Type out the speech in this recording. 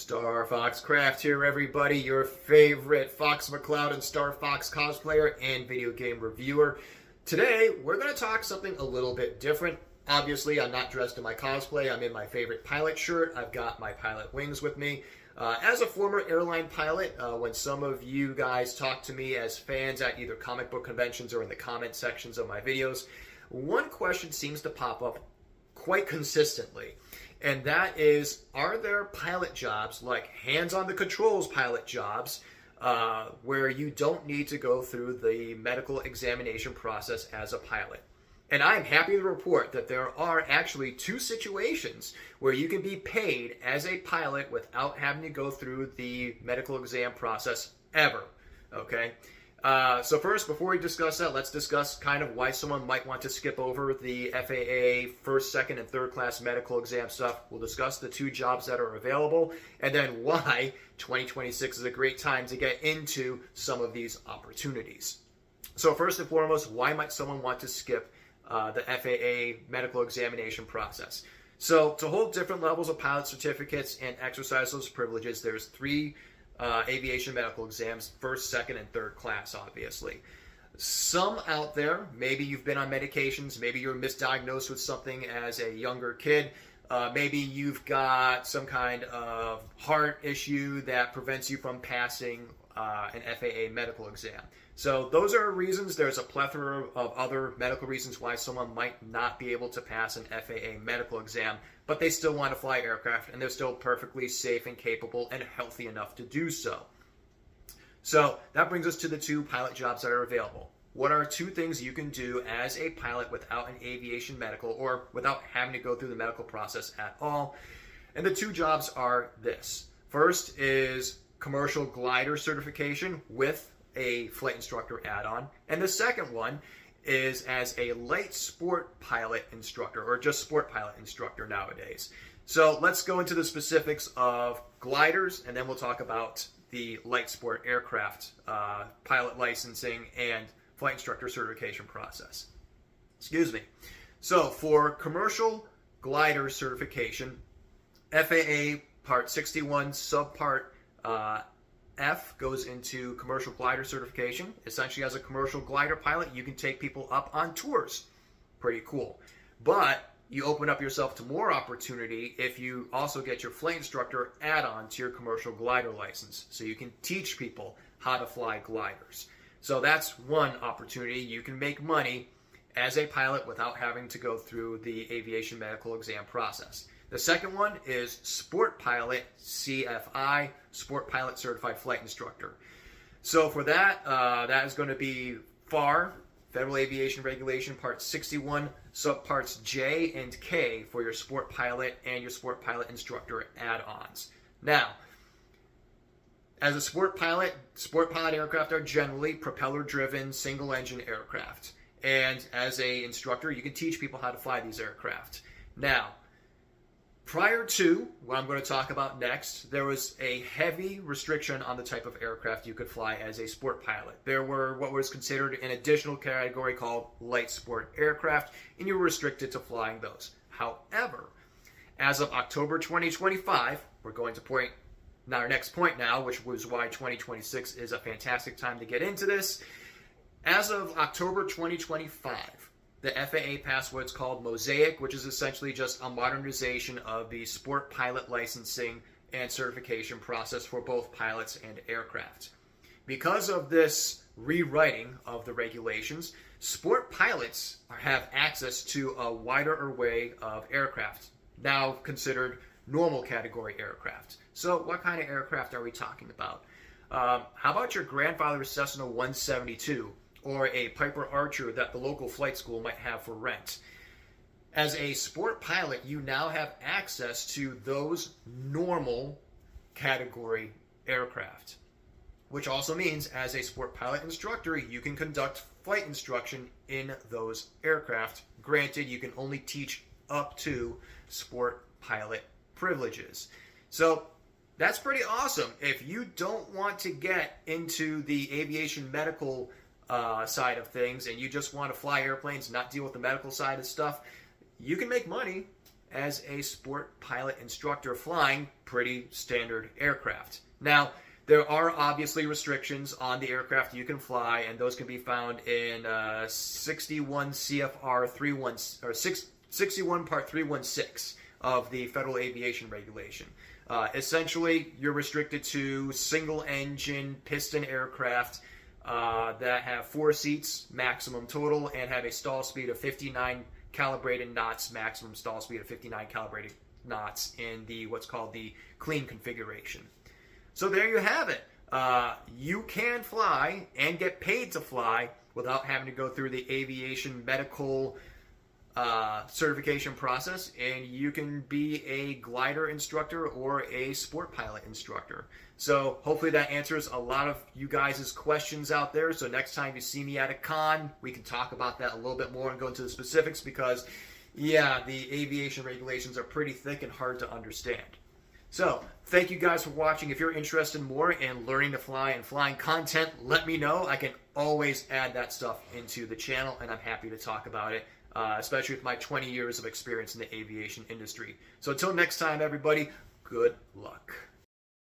Star Fox Craft here, everybody, your favorite Fox McCloud and Star Fox cosplayer and video game reviewer. Today, we're going to talk something a little bit different. Obviously, I'm not dressed in my cosplay. I'm in my favorite pilot shirt. I've got my pilot wings with me. As a former airline pilot, when some of you guys talk to me as fans at either comic book conventions or in the comment sections of my videos, one question seems to pop up quite consistently. And that is, are there pilot jobs, like hands-on-the-controls pilot jobs, where you don't need to go through the medical examination process as a pilot? And I'm happy to report that there are actually two situations where you can be paid as a pilot without having to go through the medical exam process ever, okay? So first, before we discuss that, let's discuss kind of why someone might want to skip over the FAA first, second, and third class medical exam stuff. We'll discuss the two jobs that are available, and then why 2026 is a great time to get into some of these opportunities. So first and foremost, why might someone want to skip the FAA medical examination process? So to hold different levels of pilot certificates and exercise those privileges, there's three aviation medical exams: first, second, and third class, obviously. Some out there, maybe you've been on medications, maybe you're misdiagnosed with something as a younger kid, maybe you've got some kind of heart issue that prevents you from passing an FAA medical exam. So those are reasons. There's a plethora of other medical reasons why someone might not be able to pass an FAA medical exam, but they still want to fly aircraft, and they're still perfectly safe and capable and healthy enough to do so. So that brings us to the two pilot jobs that are available. What are two things you can do as a pilot without an aviation medical, or without having to go through the medical process at all? And the two jobs are this. First is commercial glider certification with a flight instructor add-on, and the second one is as a light sport pilot instructor, or just sport pilot instructor nowadays. So let's go into the specifics of gliders, and then we'll talk about the light sport aircraft pilot licensing and flight instructor certification process. Excuse me. So for commercial glider certification, FAA Part 61 Subpart F goes into commercial glider certification. Essentially, as a commercial glider pilot, you can take people up on tours. Pretty cool. But you open up yourself to more opportunity if you also get your flight instructor add-on to your commercial glider license, so you can teach people how to fly gliders. So that's one opportunity. You can make money as a pilot without having to go through the aviation medical exam process. The second one is Sport Pilot CFI, Sport Pilot Certified Flight Instructor. So for that, that is going to be FAR, Federal Aviation Regulation Part 61, Subparts J and K for your Sport Pilot and your Sport Pilot Instructor add-ons. Now, as a sport pilot aircraft are generally propeller-driven, single-engine aircraft. And as an instructor, you can teach people how to fly these aircraft. Now, prior to what I'm going to talk about next, there was a heavy restriction on the type of aircraft you could fly as a sport pilot. There were what was considered an additional category called light sport aircraft, and you were restricted to flying those. However, as of October 2025, we're going to our next point now, which was why 2026 is a fantastic time to get into this. As of October 2025, the FAA passed what's called Mosaic, which is essentially just a modernization of the sport pilot licensing and certification process for both pilots and aircraft. Because of this rewriting of the regulations, sport pilots have access to a wider array of aircraft, now considered normal category aircraft. So what kind of aircraft are we talking about? How about your grandfather's Cessna 172? Or a Piper Archer that the local flight school might have for rent. As a sport pilot, you now have access to those normal category aircraft, which also means as a sport pilot instructor, you can conduct flight instruction in those aircraft. Granted, you can only teach up to sport pilot privileges. So that's pretty awesome. If you don't want to get into the aviation medical side of things and you just want to fly airplanes, not deal with the medical side of stuff, you can make money as a sport pilot instructor flying pretty standard aircraft. Now, there are obviously restrictions on the aircraft you can fly, and those can be found in 61 CFR 61 Part 316 of the Federal Aviation Regulation. Essentially, you're restricted to single-engine piston aircraft that have 4 seats maximum total and have a stall speed of 59 calibrated knots, maximum stall speed of 59 calibrated knots in the what's called the clean configuration. So there you have it. You can fly and get paid to fly without having to go through the aviation medical certification process, and you can be a glider instructor or a sport pilot instructor. So hopefully that answers a lot of you guys' questions out there. So next time you see me at a con, we can talk about that a little bit more and go into the specifics, because yeah, the aviation regulations are pretty thick and hard to understand. So thank you guys for watching. If you're interested more in learning to fly and flying content, let me know. I can always add that stuff into the channel, and I'm happy to talk about it, especially with my 20 years of experience in the aviation industry. So until next time, everybody, good luck.